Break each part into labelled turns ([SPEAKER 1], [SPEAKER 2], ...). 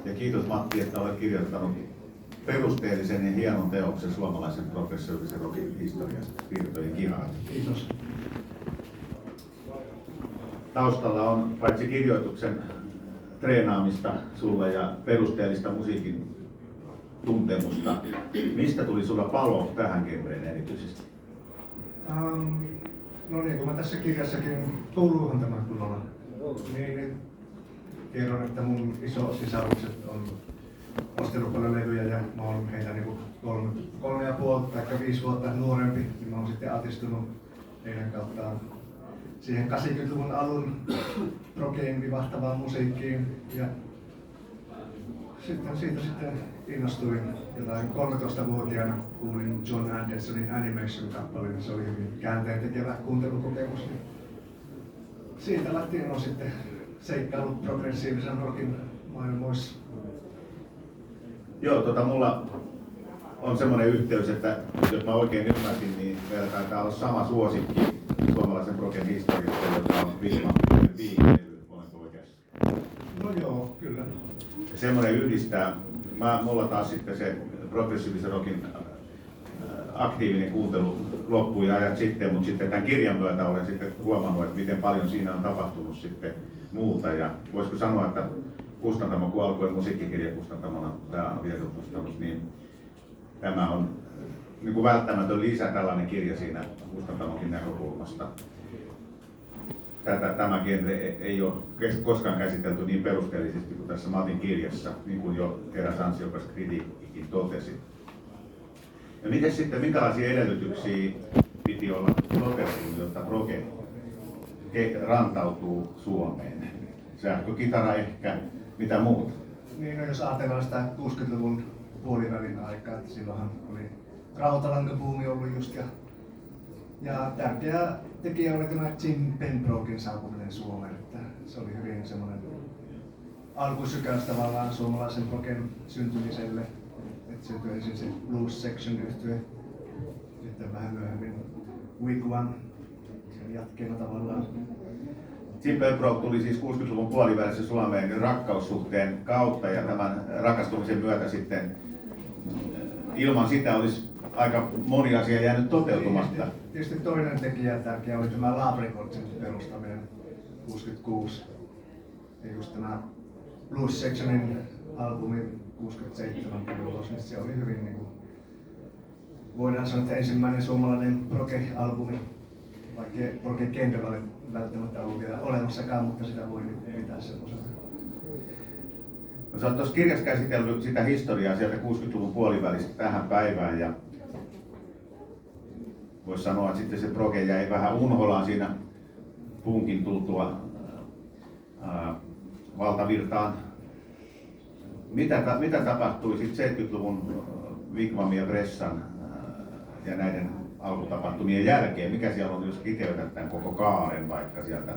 [SPEAKER 1] Ja kiitos Matti, että olet kirjoittanut perusteellisen ja hienon teoksen suomalaisen progressiivisen rockin historiasta, Virtojen kihara.
[SPEAKER 2] Kiitos.
[SPEAKER 1] Taustalla on paitsi kirjoituksen treenaamista sulle ja perusteellista musiikin tuntemusta. Mistä tuli sulla palo tähän genreen erityisesti?
[SPEAKER 2] No niin, kun mä tässä kirjassakin kuuluuhan tämä kunnolla, niin tiedon, että mun isosisarukset on ostellut paljon levyjä ja mä oon heitä niinku 3,5 tai 5 vuotta nuorempi, niin mä oon sitten atistunut heidän kauttaan siihen 80-luvun alun rockeen vivahtavaan musiikkiin ja sitten siitä innostuin jotain 13-vuotiaana, kuulin John Andersonin Animation-kappaleen, se oli hyvin käänteentekevä kuuntelukokemus. Siitä lähtien on sitten seikkailut progressiivisen rockin maailmoissa.
[SPEAKER 1] Joo, mulla on semmoinen yhteys, että jos mä oikein ymmärsin, niin meillä taitaa olla sama suosikki suomalaisen rocken historiasta, joka on Wikmanin viikelevy, olenko oikeassa?
[SPEAKER 2] No joo, kyllä.
[SPEAKER 1] Ja semmoinen yhdistää, mulla taas sitten se progressiivisen rockin aktiivinen kuuntelu loppui ajat sitten, mutta sitten tämän kirjan myötä olen sitten huomannut, että miten paljon siinä on tapahtunut sitten muuta. Ja voisiko sanoa, että kustantamo, kun alkoi musiikkikirjakustantamona, tämä on Viesut-kustannus, niin tämä on niin kuin välttämätön lisä tällainen kirja siinä kustantamonkin näkökulmasta. Tämä genre ei ole koskaan käsitelty niin perusteellisesti kuin tässä Matin kirjassa, niin kuin jo eräs ansiokas kritiikkikin totesi. Ja miten sitten, minkälaisia edellytyksiä piti olla toteutunut, jotta proge rantautuu Suomeen? Sähkökitara ehkä, mitä muuta?
[SPEAKER 2] Niin, no jos ajatellaan sitä 60-luvun puolivälin aikaa, että silloinhan oli rautalankabuumi ollut just ja tärkeä tekijä oli tämä Jim Penbroken saapuminen Suomeen, että se oli hyvin semmoinen alkusykäys tavallaan suomalaisen rocken syntymiselle. Että syntyi ensin se Blues Section -yhtye, sitten vähän myöhemmin Wigwam, sen jatkeena tavallaan.
[SPEAKER 1] Jim Penbroke tuli siis 60-luvun puolivälissä Suomeen rakkaussuhteen kautta ja tämän rakastumisen myötä sitten ilman sitä olisi aika moni asia jäänyt toteutumatta.
[SPEAKER 2] Tietysti toinen tekijä tärkeä oli tämä Love Recordsin perustaminen 66. Ja just tämä Blues Sectionin albumi 67 ulos, niin se oli hyvin niin kuin, voidaan sanoa, että ensimmäinen suomalainen proge-albumi, vaikka proge-genre oli välttämättä ollut vielä olemassakaan, mutta sitä voi nyt pitää semmoisena.
[SPEAKER 1] No, sä oot tuossa kirjassa käsitellyt sitä historiaa sieltä 60-luvun puolivälistä tähän päivään ja voisi sanoa, että sitten se proge jäi vähän unholaan siinä punkin tultua valtavirtaan. Mitä tapahtui sitten 70-luvun Wigwamin ja Bressan ja näiden alkutapahtumien jälkeen? Mikä siellä on, jos kiteytät tämän koko kaaren vaikka sieltä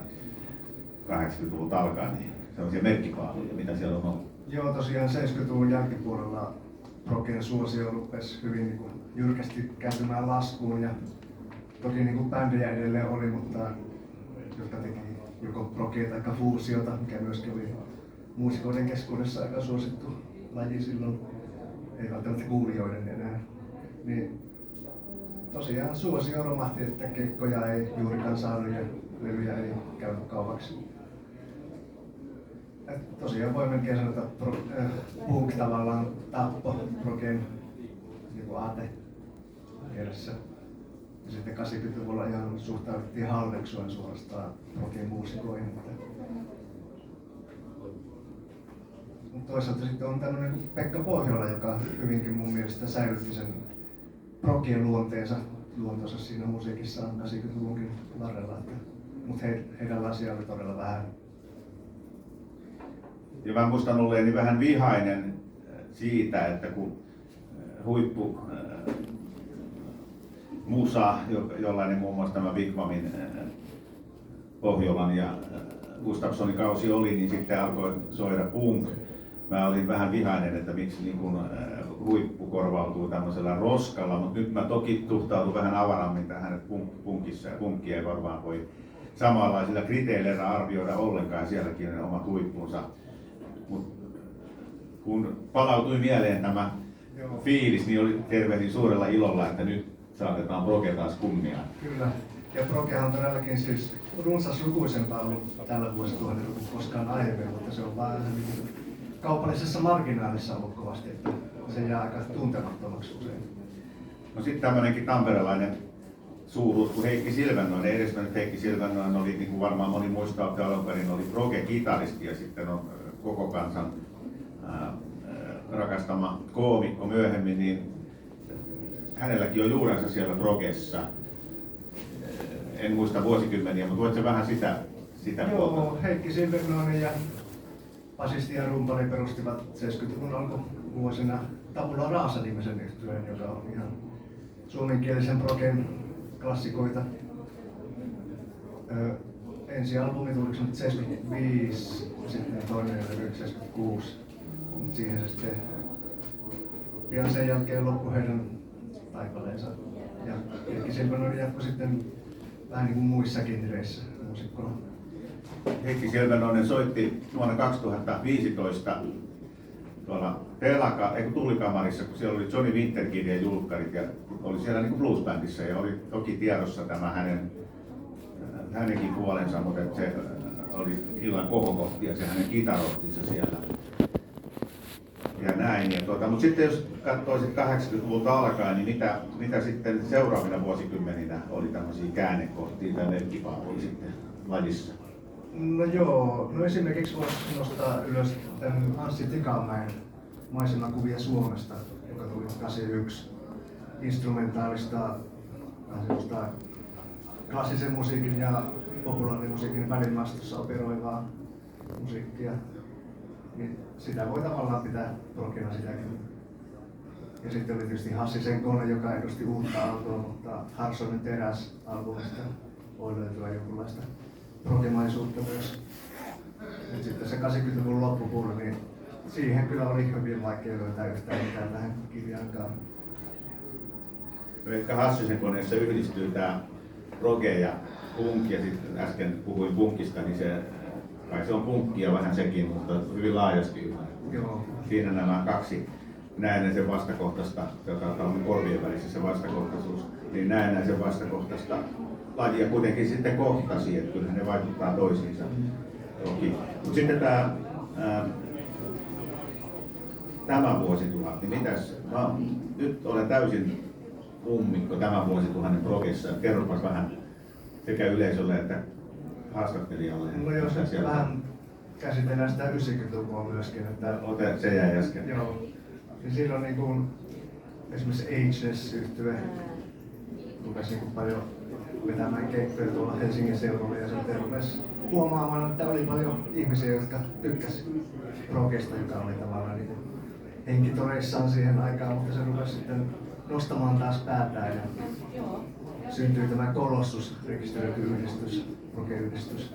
[SPEAKER 1] 80-luvulta alkaen, niin sellaisia merkkipaaluja, mitä siellä on ollut?
[SPEAKER 2] Joo, tosiaan 70-luvun jälkipuolella progen suosio rupesi hyvin niin kuin jyrkästi kääntymään laskuun ja toki niin kuin bändejä edelleen oli, mutta jotka teki joko progea tai fuusiota, mikä myöskin oli muusikoiden keskuudessa aika suosittu laji silloin, ei välttämättä kuulijoiden enää. Niin tosiaan suosio romahti, että keikkoja ei juurikaan saanut ja levyjä ei käynyt kaupaksi. Et tosiaan voi melkein sanoa, että punk tavallaan tappo progen niin aate mielessä. Ja sitten 80-luvulla ihan suhtauduttiin halveksuen suorastaan progen muusikoihin. Mutta toisaalta sitten on tämmöinen Pekka Pohjola, joka hyvinkin mun mielestä säilytti sen progien luontonsa siinä musiikissaan 80-luvunkin varrella. Mutta heidän lasia oli todella vähän.
[SPEAKER 1] Ja mä muistan olleeni vähän vihainen siitä, että kun huippu musa, jollainen muun muassa tämä Wigwamin, Pohjolan ja Gustafssonin kausi oli, niin sitten alkoi soida punk. Mä olin vähän vihainen, että miksi niin kun huippu korvautuu tämmöisellä roskalla, mutta nyt mä toki suhtaudun vähän avarammin tähän, että punkissa ja punkki ei varmaan voi samanlaisilla kriteereillä arvioida ollenkaan, sielläkin on omat huippunsa. Mut kun palautui mieleen tämä fiilis, niin tervehdin suurella ilolla, että nyt saatetaan proge taas kunniaan.
[SPEAKER 2] Kyllä. Ja progehan on todellakin siis runsaslukuisempaa ollut tällä vuosituhannella kuin koskaan aiemmin, mutta se on vaan kaupallisessa marginaalissa ollut kovasti, että se jää aika tuntemattomaksi usein.
[SPEAKER 1] No sitten tämmöinenkin tamperelainen suuruus kuin Heikki Silvennoinen, edesmennyt Heikki Silvennoinen oli, niin kuin varmaan moni muistaa, että alun perin oli proge-kitaristi ja sitten on koko kansan rakastama koomikko myöhemmin, niin hänelläkin on juurensa siellä progessa. En muista vuosikymmeniä, mutta voitko vähän sitä
[SPEAKER 2] Joo, Heikki Silvennoinen ja basisti ja rumpali perustivat 70-luvun alkuvuosina Tabula Rasa-nimisen yhtyeen, joka on ihan suomenkielisen progen klassikoita. Ensi albumi tuli 75, sitten toinen levy 76. Siihen se sitten pian sen jälkeen loppui heidän taipaleensa. Ja Heikki Silvennoinen jatkoi sitten vähän niin kuin muissa genreissä muusikkona.
[SPEAKER 1] Heikki Silvennoinen soitti vuonna 2015 tuolla Tuulikamarissa, kun siellä oli Johnny Winterkidin julkkarit ja oli siellä niin kuin bluesbändissä ja oli toki tiedossa tämä hänenkin puolensa, mutta se oli illan kohokohti ja se hänen kitarottinsa siellä. Ja näin. Mutta sitten jos katsoisit 80-luvulta alkaen, niin mitä sitten seuraavina vuosikymmeninä oli tämmöisiä käännekohtia tai merkkipaaluja sitten lajissa?
[SPEAKER 2] No joo, no esimerkiksi voisi nostaa ylös tämän Anssi Tikamäen Maisemakuvia Suomesta, joka tuli 81 instrumentaalista klassisen musiikin ja populaarimusiikin välimaastossa operoivaa musiikkia. Niin sitä voi tavallaan pitää progena sitäkin. Ja sitten oli tietysti Hassisen Kone, joka edusti uutta aaltoa, mutta Harsonen Teräs-albumista voi löytyä jonkunlaista progemaisuutta myös. Nyt sitten se 80-luvun loppupuoli, niin siihen kyllä oli hyvin vaikea löytää yhtään mitään tähän kirjaankaan.
[SPEAKER 1] Ehkä Hassisen Koneessa yhdistyy tämä proge ja punk, ja sitten äsken puhuin punkista, niin se on punkkia vähän sekin, mutta hyvin laajasti ymmärretty. Siinä nämä kaksi näennäisen vastakohtaista, joka on korvien välissä se vastakohtaisuus, niin näennäisen vastakohtaista lajia kuitenkin sitten kohtasi, että kyllä ne vaikuttaa toisiinsa toki. Mutta sitten tämä vuosituhat, niin mitäs? No, nyt olen täysin ummikko tämän vuosituhannen progessa. Kerropas vähän sekä yleisölle että haastattelijalle.
[SPEAKER 2] No jos vähän käsitellään sitä 90-lukua myöskin. Että
[SPEAKER 1] se jäi äsken.
[SPEAKER 2] Joo. Ja silloin niin kuin, esimerkiksi Ageless-yhtye rupesi niin paljon vetämään keikkoja tuolla Helsingin seudulla ja sitten rupesi huomaamaan, että oli paljon ihmisiä, jotka tykkäsivät progesta, joka oli tavallaan niin henkitoreissaan siihen aikaan, mutta se rupesi sitten nostamaan taas päätään ja syntyi tämä Colossus rekisteröity yhdistys, proge-yhdistys.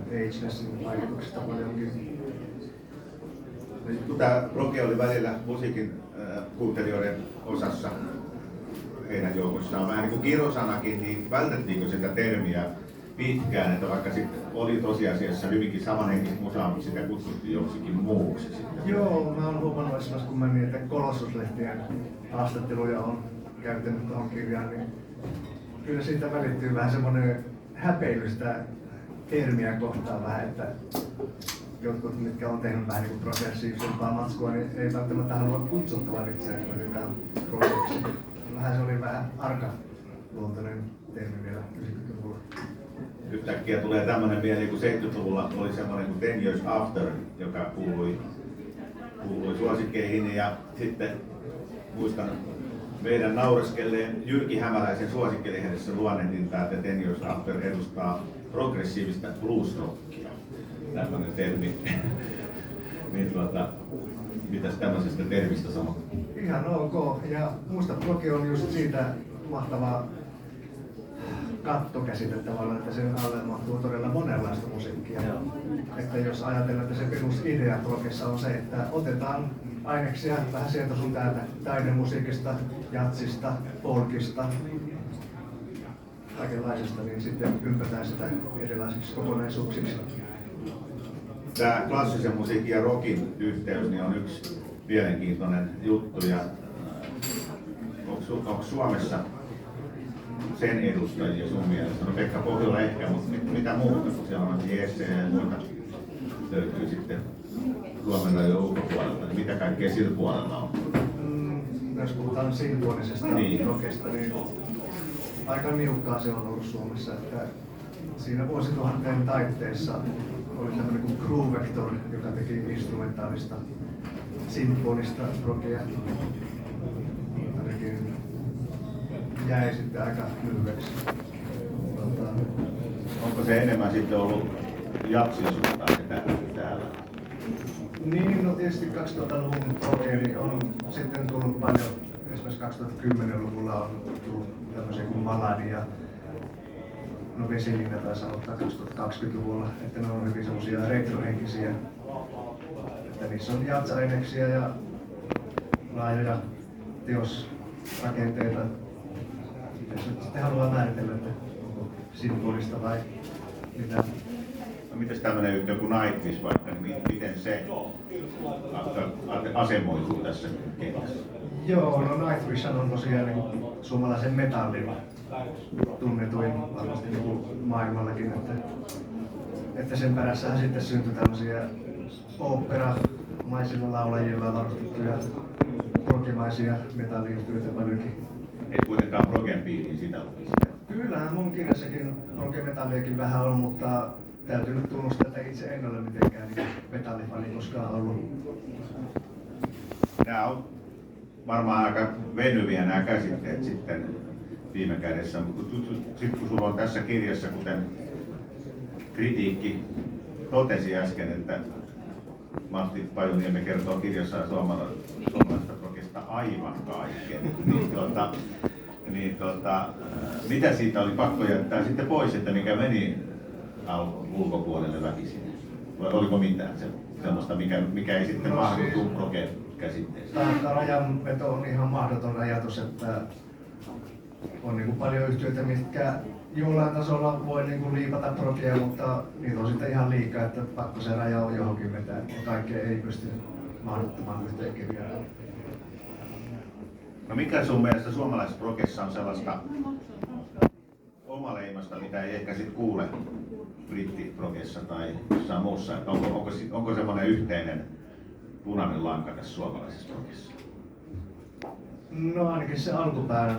[SPEAKER 2] Agelessin vaikutuksesta paljonkin.
[SPEAKER 1] Kun tämä proge oli välillä musiikin kuuntelijoiden osassa heidän joukossaan vähän niin kuin kirosanakin, niin vältettiinkö sitä termiä pitkään, että vaikka sitten oli tosiasiassa hyvinkin samanhenkistä musaa, mutta sitä kutsuttiin joksikin muuksi sitten?
[SPEAKER 2] Joo, mä oon huomannut esimerkiksi, kun mä niin, että Colossus-lehtien haastatteluja on käyttänyt tuohon kirjaan, niin kyllä siitä välittyy vähän semmoinen häpeily sitä termiä kohtaan vähän, että jotkut, mitkä on tehnyt vähän niin progressiivisempaa matskua, niin ei välttämättä halua kutsuttavan itseään mitään progeksi. Vähän se oli vähän arkaluontoinen termi vielä 90-luvulla.
[SPEAKER 1] Yhtäkkiä tulee tämmöinen mieleen, kun 70-luvulla oli semmoinen kuin 10 Years After, joka kuului suosikkeihin, ja sitten muistan meidän naureskelleen Jyrki Hämäläisen suosikkelihdessä luonnehdintaa, että 10 Years After edustaa progressiivista bluesrockia. Tämmöinen termi. Niin mitäs tämmöisestä termistä sanot?
[SPEAKER 2] Ihan ok. Ja musta proge on just siitä mahtava kattokäsite tavallaan, että sen alle mahtuu todella monenlaista musiikkia. Että jos ajatellaan, että se perusidea progessa on se, että otetaan aineksia vähän sieltä sun täältä taidemusiikista, jatsista, folkista, kaikenlaisesta, niin sitten ympätään sitä erilaisiksi kokonaisuuksiksi.
[SPEAKER 1] Tämä klassisen musiikin ja rockin yhteys niin on yksi mielenkiintoinen juttu. Ja onko Suomessa sen edustajia sun mielestä? No Pekka Pohjola ehkä, mutta mitä muuta, kun siellä on Jesse ja muita löytyy sitten Suomen rajojen ulkopuolelta, niin mitä kaikkea sillä puolella on?
[SPEAKER 2] Jos puhutaan sinfonisesta rockista, niin aika niukkaa se on ollut Suomessa. Että siinä vuosituhanteen taitteessa oli tämmöinen kuin Groove Vector, joka teki instrumentaalista sinfonista rockia. Ainakin jäi sitten aika lyhyeksi.
[SPEAKER 1] Onko se enemmän sitten ollut jatsin suuntaan se täällä?
[SPEAKER 2] Niin, no tietysti 2000-luvun rockeri on sitten tullut paljon, esimerkiksi 2010-luvulla on tullut tämmöisiä kuin Maladi ja no Vesilinna taisi aloittaa 2020-luvulla, että ne on hyvin semmosia retrohenkisiä, että niissä on jatsa-aineksiä ja laajoja teosrakenteita. Jos sitten haluaa määritellä, että onko sinfonista vai mitä.
[SPEAKER 1] No mites tämmönen yhtiö kuin Nightwish vaikka, niin miten se asemoituu tässä kentässä?
[SPEAKER 2] Joo, no Nightwish on tosiaan niin suomalaisen metallin tunnetuin varmasti niin maailmallakin, että sen perässähän sitten syntyi tämmöisiä oopperamaisilla laulajilla varustettuja progemaisia metalliyhtiöitä paljonkin.
[SPEAKER 1] Ei kuitenkaan progen piiriin sitä lukisi.
[SPEAKER 2] Kyllähän mun kirjassakin progemetalliakin vähän on, mutta täytyy nyt tunnustaa, että itse en ole mitenkään niin metallifani koskaan ollut.
[SPEAKER 1] Nämä on varmaan aika venyviä nämä käsitteet sitten viime kädessä, mutta sitten kun sulla on tässä kirjassa, kuten kritiikki totesi äsken, että Matti Pajuniemi kertoo kirjassa suomalaisesta progesta aivan kaiken, niin mitä siitä oli pakko jättää sitten pois, että mikä meni ulkopuolelle väkisin? Vai oliko mitään sellaista, mikä ei sitten mahdotu progen käsitteeseen?
[SPEAKER 2] Tämä rajanveto on ihan mahdoton ajatus, että on niin kuin paljon yhtiöitä, mitkä jollain tasolla voi niin kuin liipata progea, mutta niitä on sitten ihan liikaa, että pakko se raja on johonkin vetää, ja kaikkea ei pysty mahdottamaan yhteen kirjaan.
[SPEAKER 1] No mikä sun mielestä suomalaisessa progessa on sellaista omaleimasta, mitä ei ehkä sit kuule brittiprogessa tai jossain muussa? Että onko semmoinen yhteinen punainen lanka tässä suomalaisessa progessa?
[SPEAKER 2] No ainakin se alkupään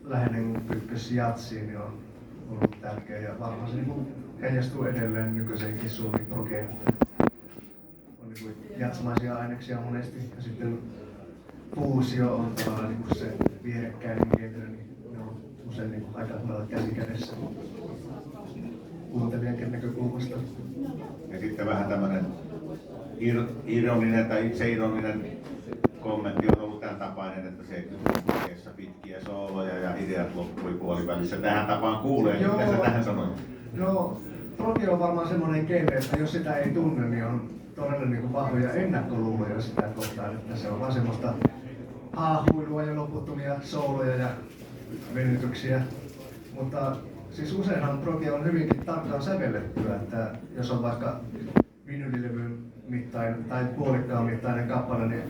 [SPEAKER 2] läheinen ykkös jatsiin niin on ollut tärkeä ja varmaan se niin heijastuu edelleen nykyiseenkin Suomi progeen. On niin jatsmaisia aineksia monesti ja sitten fuusio on tavallaan niin se vierekkäinen genre, niin ne on usein niin aika lailla käsikädessä kuuntelijankin näkökulmasta.
[SPEAKER 1] Ja sitten vähän tämmöinen ironinen tai itseironinen kommentti on ollut tämän tapainen, että se keessä pitkiä sooloja ja ideat loppui puolivälissä. Tähän tapaan kuulee, niin mitä sä tähän sanoit?
[SPEAKER 2] No, progi on varmaan semmoinen genre, että jos sitä ei tunne, niin on todella niin kuin vahvoja ennakkoluuloja sitä kohtaan, että se on vaan semmoista haahuilua ja loputtomia sooloja ja venytyksiä. Mutta siis useinhan progi on hyvinkin tarkkaan sävellettyä, että jos on vaikka vinylilevyn mittainen tai puolikkaan mittainen kappale, niin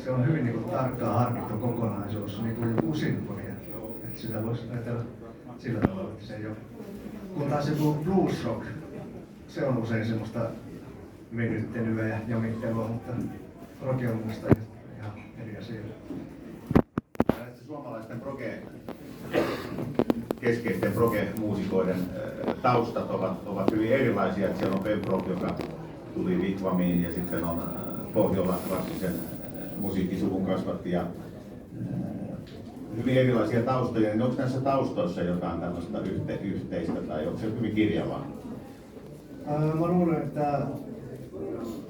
[SPEAKER 2] se on hyvin niin kuin tarkkaan harkittu kokonaisuus, niin kuin joku sinfonia. Että sitä voisi ajatella sillä tavalla, että se ei ole. Kun taas joku blues rock, se on usein semmoista venyttelyä ja jamittelua, mutta rock on musta ihan eri asia.
[SPEAKER 1] Suomalaisten keskeisten proge-muusikoiden taustat ovat hyvin erilaisia. Että siellä on Pemprog, joka tuli Wigwamiin, ja sitten on Pohjola klassisen musiikkisuvun kasvatti. Ja hyvin erilaisia taustoja. Niin onko näissä taustoissa jotain tällaista yhteistä tai onko se hyvin kirjavaa?
[SPEAKER 2] Mä luulen, että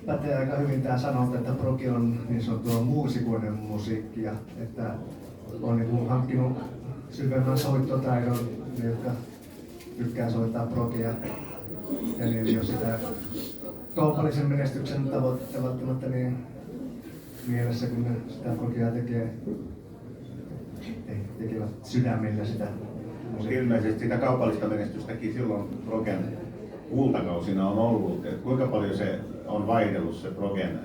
[SPEAKER 2] pätee aika hyvin tämä sanonta, että progi on niin sanottua muusikoiden musiikkia, että on niin hankkinut syvemmän soittotaidon, ne jotka tykkää soittaa progia. Ja niin jos sitä kaupallisen menestyksen tavoittamatta niin mielessä, kun ne sitä progia tekevät sydämillä sitä musiikkia.
[SPEAKER 1] Ilmeisesti sitä kaupallista menestystäkin silloin progen kultakausina on ollut, että kuinka paljon se on vaihdellut se progen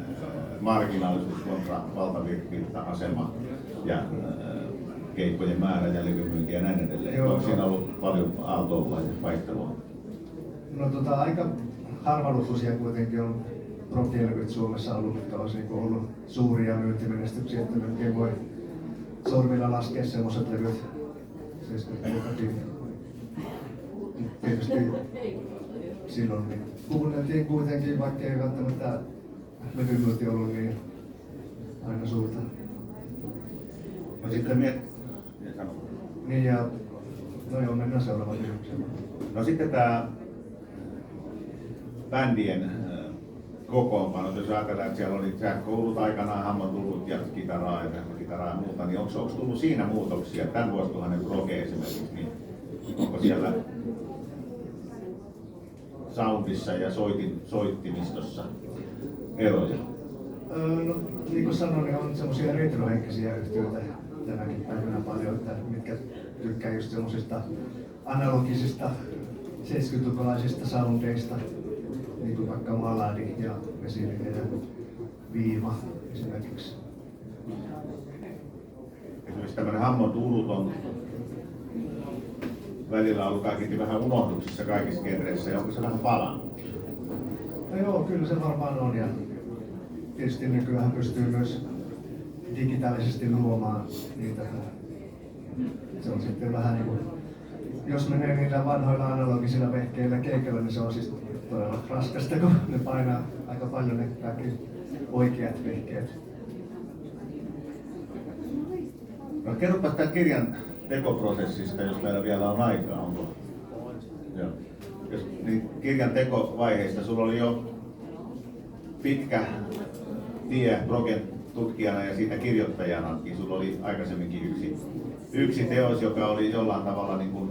[SPEAKER 1] marginaalisuus kontra valtavirta-asema ja keikkojen määrä ja levymyynti ja näin edelleen. Onko siinä ollut paljon aaltoa ja vaihtelua?
[SPEAKER 2] No aika harvalukuisia kuitenkin on progielevyt Suomessa ollut, mutta olisi niin ollut suuria myyntimenestyksiä, että melkein voi sormilla laskea semmoiset levyt 70-luvullakin. Tietysti silloin niin kuunneltiin kuitenkin, vaikka ei välttämättä levymyynti ollut niin aina suurta.
[SPEAKER 1] No sitten
[SPEAKER 2] Niin ja no joo, mennään seuraavaan kysymykseen.
[SPEAKER 1] No sitten tämä bändien kokoonpano, jos ajatellaan, että siellä oli sähkö ollut aikanaan, Hammo tullut ja kitaraa ja muuta, niin onko tullut siinä muutoksia? Tämän vuosituhannen proge esimerkiksi, niin onko siellä soundissa ja soittimistossa eroja?
[SPEAKER 2] No, niin kuin sanoin, niin on semmoisia retrohenkisiä yhtiöitä tänäkin päivänä paljon, että mitkä tykkää just semmosista analogisista 70-lukulaisista soundeista, niin kuin vaikka Maladi ja Vesirinen ja Viima esimerkiksi.
[SPEAKER 1] Esimerkiksi tämmöinen Hammon tulut on välillä ollut kaikki vähän unohduksissa kaikissa genreissä, ja onko se vähän palannut?
[SPEAKER 2] No joo, kyllä se varmaan on, ja tietysti nykyään pystyy myös digitaalisesti luomaan niitä. Se on sitten vähän niin kuin, jos menee niillä vanhoilla analogisilla vehkeillä keikalla, niin se on siis todella raskasta, kun ne painaa aika paljon ne kaikki oikeat vehkeet.
[SPEAKER 1] No kerropa tämän kirjan tekoprosessista, jos meillä vielä on aikaa. Onko? Joo. Jos, niin kirjan tekovaiheista sulla oli jo pitkä tie progen tutkijana ja siitä kirjoittajanakin. Sulla oli aikaisemminkin yksi teos, joka oli jollain tavalla niin kuin,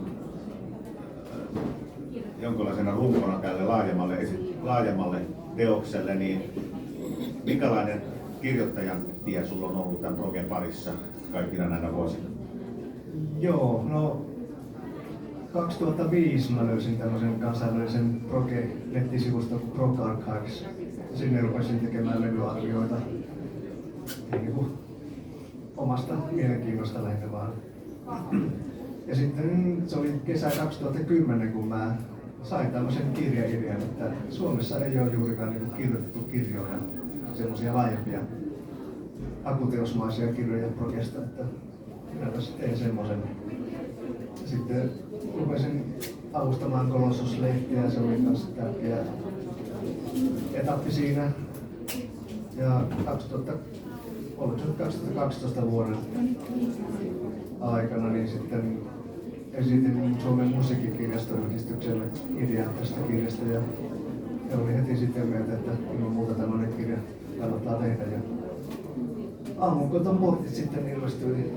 [SPEAKER 1] jonkinlaisena runkona tälle laajemmalle teokselle, niin minkälainen kirjoittajan tie sulla on ollut tämän progen parissa kaikkina näinä vuosina?
[SPEAKER 2] Joo, no 2005 mä löysin tämmöisen kansainvälisen proge-nettisivuston kuin Prog Archives. Sinne rupesin tekemään levyarvioita niin kuin omasta mielenkiinnosta lähinnä vaan. Ja sitten se oli kesä 2010, kun mä sain tämmöisen kirjaidean, että Suomessa ei ole juurikaan niin kirjoitettu kirjoja, semmoisia laajempia hakuteosmaisia kirjoja progesta, että minä tässä tein semmoisen. Sitten rupesin avustamaan Colossus-lehtiä, se oli myös tärkeä etappi siinä. Ja 2012 vuoden aikana niin sitten esitin Suomen musiikkikirjastoyhdistykselle idean tästä kirjasta ja he oli heti sitten mieltä, että ilman muuta tämmöinen kirja kannattaa tehdä. Ja Aamunkoiton portit sitten ilmestyi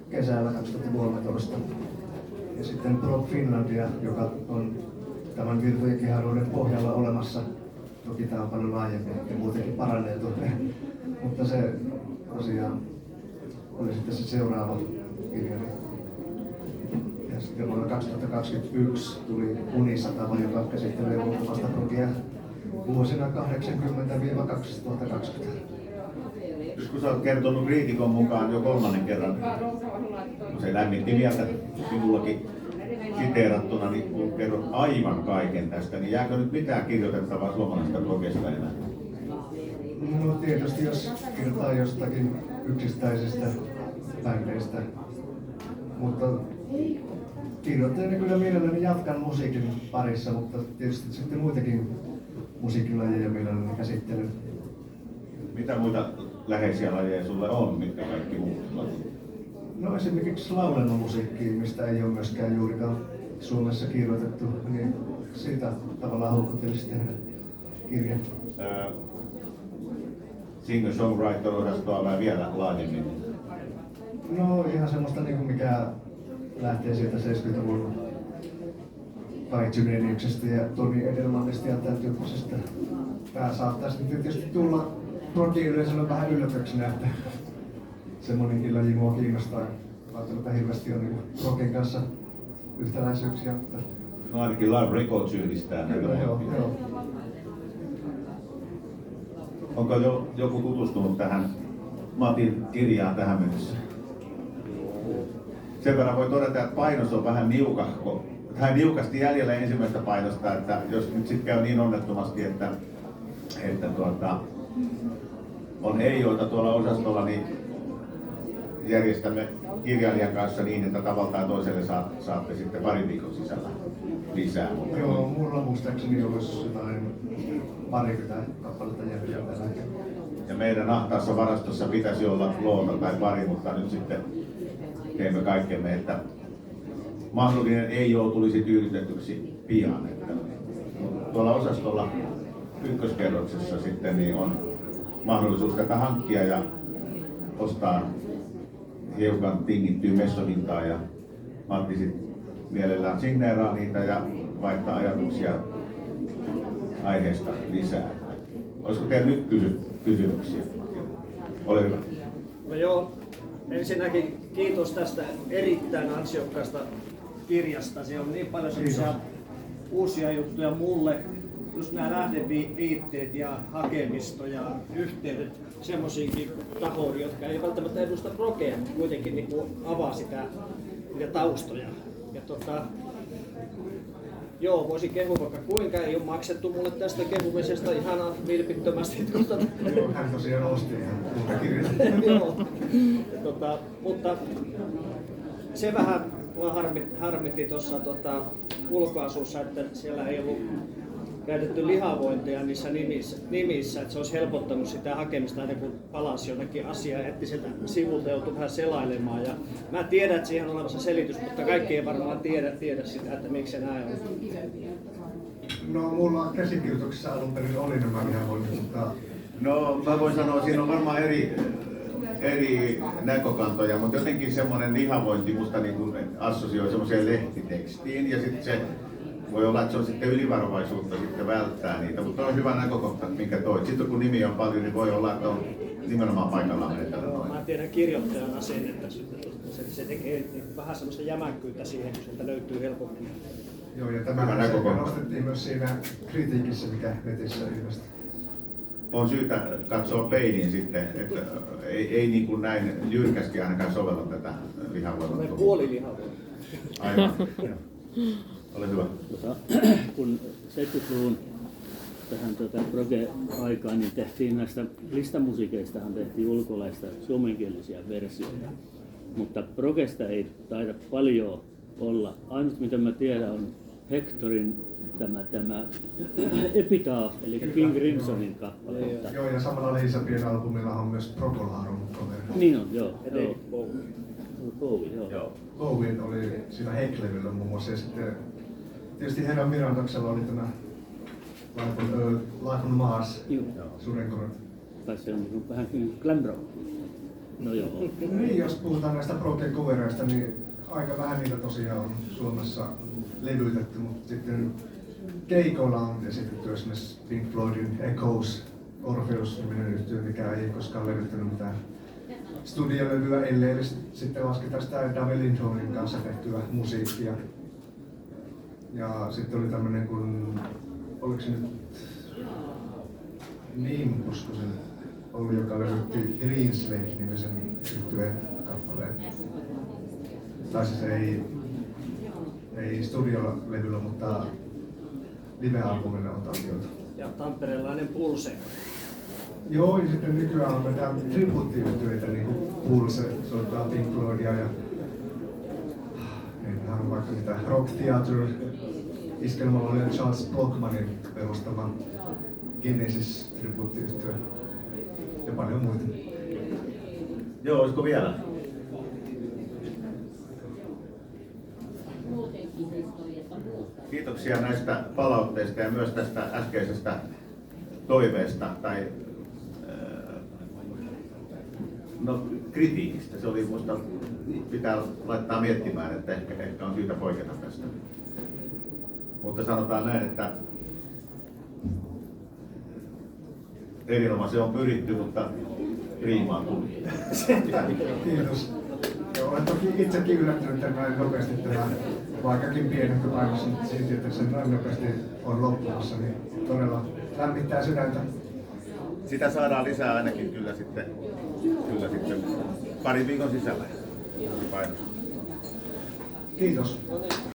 [SPEAKER 2] kesällä 2013. Ja sitten Prog Finlandia, joka on tämän Virtojen kiharuuden pohjalla olemassa. Toki tämä on paljon laajempi ja muutenkin paranneltu. Mutta se tosiaan oli sitten se seuraava kirja. Ja sitten vuonna 2021 tuli Unisatava, joka käsittelee ulkomaista progia vuosina 80-2020.
[SPEAKER 1] Kun sä oot kertonut kriitikon mukaan jo 3. kerran, kun se lämmitti mieltä sinullakin siteerattuna, niin kun kerrot aivan kaiken tästä, niin jääkö nyt mitään kirjoitettavaa suomalaisesta progesta enää?
[SPEAKER 2] No tietysti jos kirjoittaa jostakin yksittäisestä bändeistä, mutta kirjoittajana kyllä mielelläni jatkan musiikin parissa, mutta tietysti sitten muitakin musiikilajeja mielelläni käsittelen.
[SPEAKER 1] Mitä muita läheisiä lajeja sulle on, mitkä kaikki muut lajit?
[SPEAKER 2] No esimerkiksi laulentomusiikkia, mistä ei ole myöskään juurikaan Suomessa kirjoitettu, niin siitä tavallaan houkuttelisi tehdä kirja.
[SPEAKER 1] Singer-songwriter-osastoa vai vielä laajemmin?
[SPEAKER 2] No ihan semmoista mikä lähtee sieltä 70-luvun Kai Chydeniuksestä ja Toni Edelmanista ja tämän tyyppisestä. Tää saattaa sitten tietysti tulla progi-yleisölle vähän yllätyksenä, että semmonenkin laji mua kiinnostaa. Välttämättä hirveästi on progen kanssa yhtäläisyyksiä, mutta
[SPEAKER 1] No ainakin Live Records yhdistää näitä.
[SPEAKER 2] Joo.
[SPEAKER 1] Onko joku tutustunut tähän Matin kirjaan tähän mennessä? Sen verran voi todeta, että painos on vähän niukasti jäljellä ensimmäistä painosta, että jos nyt sitten käy niin onnettomasti, että on ei-joita tuolla osastolla, niin järjestämme kirjailijan kanssa niin, että tavalla tai toiselle saatte sitten parin viikon sisällä lisää.
[SPEAKER 2] Joo, mulla muistaakseni olisi jotain 20 kappaletta jäljellä.
[SPEAKER 1] Ja meidän ahtaassa varastossa pitäisi olla loota tai pari, mutta nyt sitten teemme kaikkemme, että mahdollinen ei-joo tulisi tyydytetyksi pian. Että tuolla osastolla ykköskerroksessa sitten niin on mahdollisuus tätä hankkia ja ostaa hiukan tingittyä messohintaa ja Matti sitten mielellään signeeraa niitä ja vaihtaa ajatuksia aiheesta lisää. Olisiko teillä nyt kysymyksiä? Ole hyvä.
[SPEAKER 3] No joo, ensinnäkin kiitos tästä erittäin ansiokkaasta kirjasta. Siellä on niin paljon sellaisia uusia juttuja mulle. Just nämä lähdeviitteet ja hakemisto ja yhteydet semmoisiinkin tahoihin, jotka ei välttämättä edusta progea, mutta kuitenkin niin avaa niitä taustoja. Ja joo, voisin kehua vaikka kuinka, ei ole maksettu mulle tästä kehumisesta ihan vilpittömästi.
[SPEAKER 2] Joo, hän tosiaan osti ihan muuta kirjaa.
[SPEAKER 3] Joo, mutta se vähän harmitti tuossa ulkoasussa, että siellä ei ollut käytetty lihavointeja niissä nimissä, että se olisi helpottanut sitä hakemista aina kun palasi jonnekin asiaa ja jätti sieltä sivulta joutui vähän selailemaan. Ja mä tiedän, että siihen on olemassa selitys, mutta kaikki ei varmaan tiedä sitä, että miksi se näin on.
[SPEAKER 2] No mulla käsikirjoituksessa alun perin oli nämä lihavoinnit, mutta
[SPEAKER 1] No mä voin sanoa, että siinä on varmaan eri näkökantoja, mutta jotenkin semmoinen lihavointi musta niin kuin assosioi semmoiseen lehtitekstiin ja sitten se voi olla, että se on sitten ylivarovaisuutta sitten välttää niitä, mutta on hyvä näkökohta, minkä toi. Sitten kun nimi on paljon, niin voi olla, että on nimenomaan paikallaan menetellä noin.
[SPEAKER 3] Mä tiedän kirjoittajan asennetta, se tekee vähän semmoista jämäkkyyttä siihen, kun sieltä löytyy helpommin.
[SPEAKER 2] joo, ja tämä nostettiin myös siinä kritiikissä, mikä netissä ilmestyi.
[SPEAKER 1] On syytä katsoa peiliin sitten, että ei niin kuin näin jyrkästi ainakaan sovella tätä lihavoimaa.
[SPEAKER 3] Puolilihavoimaa.
[SPEAKER 1] Aivan. Ole hyvä.
[SPEAKER 4] Kun 70-luvun tähän proge-aikaan niin tehtiin näistä listamusiikeistahan tehtiin ulkolaista suomenkielisiä versioita, mutta progesta ei taida paljon olla. Ainut mitä mä tiedän on Hectorin tämä Epitaph, eli King Crimsonin kappale.
[SPEAKER 2] Joo, ja samalla Leisapien albumilla on myös Procol-Harum coveri.
[SPEAKER 4] Niin on, joo.
[SPEAKER 3] Bowie.
[SPEAKER 4] Joo.
[SPEAKER 2] Bowie oli siinä Heck-levyllä muun muassa, ja sitten tietysti Herran Mirandaksella oli tämä Life on Mars, Sudenkorot.
[SPEAKER 4] Tai se on vähän glam rock. No joo.
[SPEAKER 2] Niin, jos puhutaan näistä proge-covereista, niin aika vähän niitä tosiaan on Suomessa levytetty, mutta sitten keikoilla on esitetty esimerkiksi Pink Floydin Echoes, Orpheus-niminen yhtiö, mikä ei koskaan levyttänyt mitään studiolevyä, ellei sitten lasketa sitä David Lindholmin kanssa tehtyä musiikkia. Ja sitten oli tämmönen kun, oliko se nyt Nimbus, kun se oli, joka levytti Greenslade-nimisen yhtyeen kappaleen. Tai siis ei studiolevyllä, mutta live-albumilla on taltioita.
[SPEAKER 3] Ja tamperelainen Pulse.
[SPEAKER 2] Joo, ja sitten nykyään on näitä tribuuttiyhtyöitä, niin kuin Pulse soittaa Pink Floydia ja niitähän on vaikka niitä Rock Theatre, iskelmälaulaja Charles Blockmanin perustama Genesis tribuuttiyhtyö ja paljon muita.
[SPEAKER 1] Joo, olisiko vielä? Kiitoksia näistä palautteista ja myös tästä äskeisestä toiveesta tai kritiikistä. Se oli minusta, pitää laittaa miettimään, että ehkä on syytä poiketa tästä. Mutta sanotaan näin, että erinomaisen on pyritty, mutta riimaan tuli.
[SPEAKER 2] Kiitos. Ja olen toki itsekin yllättynyt, että näin nopeasti tämä vaikkakin pienempi painos silti, että sen noin nopeasti on loppumassa, niin todella lämmittää sydäntä.
[SPEAKER 1] Sitä saadaan lisää ainakin kyllä sitten parin viikon sisällä painos.
[SPEAKER 2] Kiitos.